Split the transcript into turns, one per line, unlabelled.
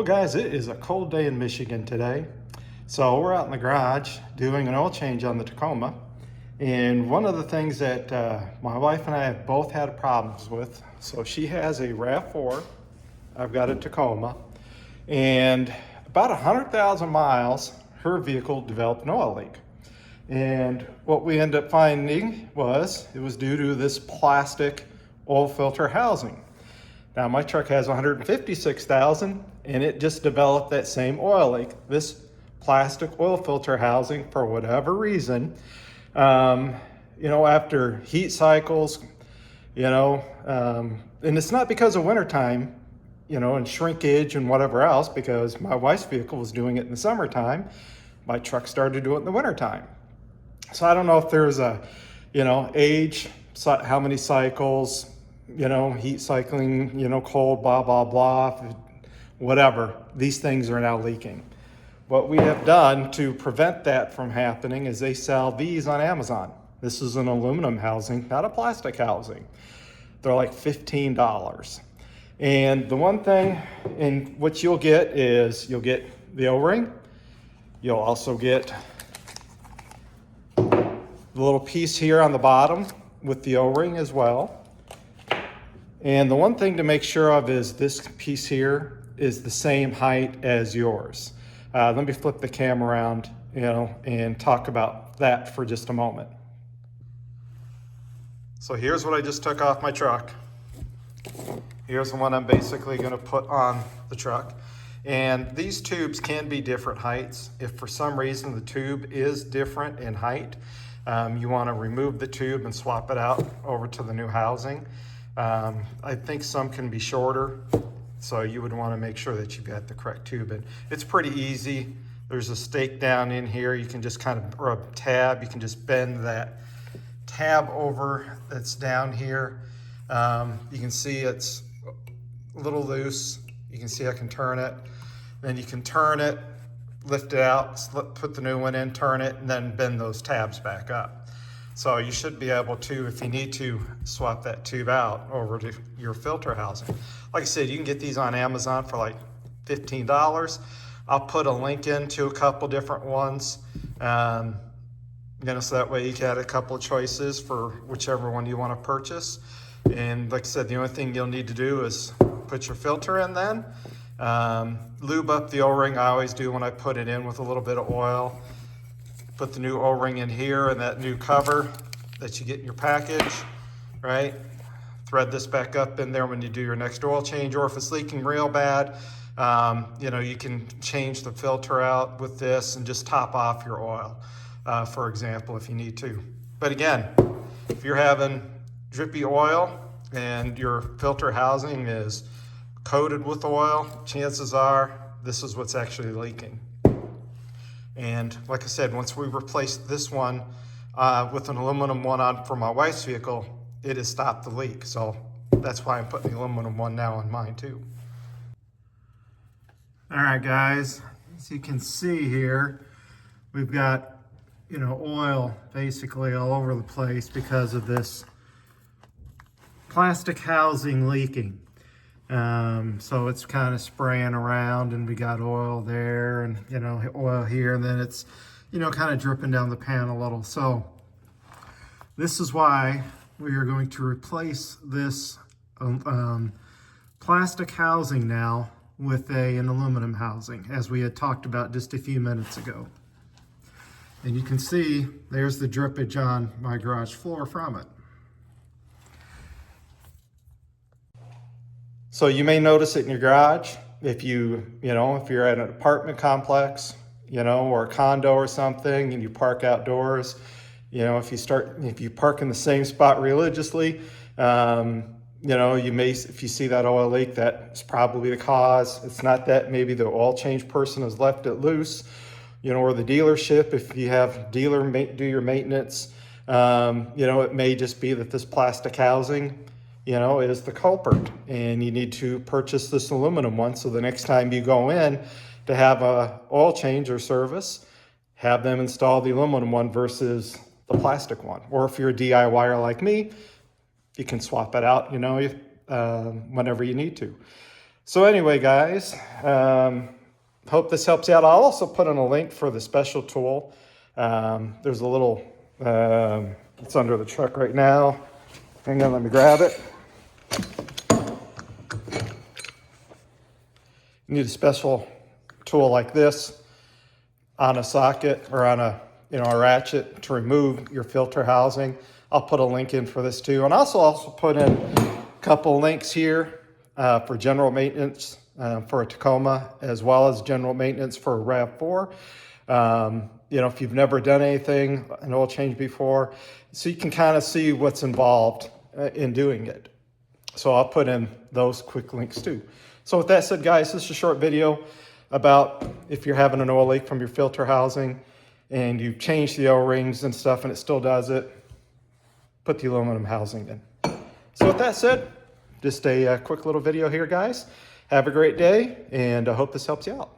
Guys, it is a cold day in Michigan today. So we're out in the garage doing an oil change on the Tacoma. And one of the things that my wife and I have both had problems with, so she has a RAV4, I've got a Tacoma, and about 100,000 miles, her vehicle developed an oil leak. And what we ended up finding was it was due to this plastic oil filter housing. Now my truck has 156,000 and it just developed that same oil leak. This plastic oil filter housing, for whatever reason, after heat cycles, and it's not because of wintertime, and shrinkage and whatever else, because my wife's vehicle was doing it in the summertime. My truck started to do it in the wintertime. So I don't know if there's a, age, how many cycles, heat cycling, cold, blah, blah, blah, whatever. These things are now leaking. What we have done to prevent that from happening is they sell these on Amazon. This is an aluminum housing, not a plastic housing. They're like $15. And the one thing, and what you'll get is you'll get the O-ring. You'll also get the little piece here on the bottom with the O-ring as well. And the one thing to make sure of is this piece here is the same height as yours. Let me flip the camera around, and talk about that for just a moment. So here's what I just took off my truck. Here's the one I'm basically going to put on the truck. And these tubes can be different heights. If for some reason the tube is different in height, you want to remove the tube and swap it out over to the new housing. I think some can be shorter, so you would want to make sure that you've got the correct tube in. It's pretty easy. There's a stake down in here. You can just or a tab. You can just bend that tab over that's down here. You can see it's a little loose. You can see I can turn it. Then you can turn it, lift it out, put the new one in, turn it, and then bend those tabs back up. So you should be able to, if you need to, swap that tube out over to your filter housing. Like I said, you can get these on Amazon for like $15. I'll put a link into a couple different ones, so that way you can add a couple of choices for whichever one you want to purchase. And like I said, the only thing you'll need to do is put your filter in then. Lube up the O-ring. I always do when I put it in with a little bit of oil. Put the new O-ring in here and that new cover that you get in your package, right? Thread this back up in there when you do your next oil change, or if it's leaking real bad, you can change the filter out with this and just top off your oil, for example, if you need to. But again, if you're having drippy oil and your filter housing is coated with oil, chances are this is what's actually leaking. And like I said, once we replaced this one with an aluminum one on for my wife's vehicle, it has stopped the leak. So that's why I'm putting the aluminum one now on mine too. All right, guys, as you can see here, we've got, oil basically all over the place because of this plastic housing leaking. So it's kind of spraying around, and we got oil there and, oil here, and then it's, kind of dripping down the pan a little. So this is why we are going to replace this plastic housing now with an aluminum housing, as we had talked about just a few minutes ago. And you can see there's the drippage on my garage floor from it. So you may notice it in your garage if if you're at an apartment complex, or a condo or something, and you park outdoors. If you park in the same spot religiously, you may, if you see that oil leak, that's probably the cause. It's not that maybe the oil change person has left it loose, or the dealership, if you have dealer do your maintenance, it may just be that this plastic housing is the culprit, and you need to purchase this aluminum one. So the next time you go in to have a oil change or service, have them install the aluminum one versus the plastic one. Or if you're a DIYer like me, you can swap it out, whenever you need to. So anyway, guys, hope this helps you out. I'll also put in a link for the special tool. There's a little, it's under the truck right now. Hang on, let me grab it. You need a special tool like this on a socket or on a ratchet to remove your filter housing. I'll put a link in for this too. And also put in a couple links here for general maintenance for a Tacoma, as well as general maintenance for a RAV4. If you've never done anything, an oil change before, so you can kind of see what's involved in doing it. So I'll put in those quick links too. So with that said, guys, this is a short video about if you're having an oil leak from your filter housing and you've changed the O-rings and stuff and it still does it, put the aluminum housing in. So with that said, just a quick little video here, guys. Have a great day, and I hope this helps you out.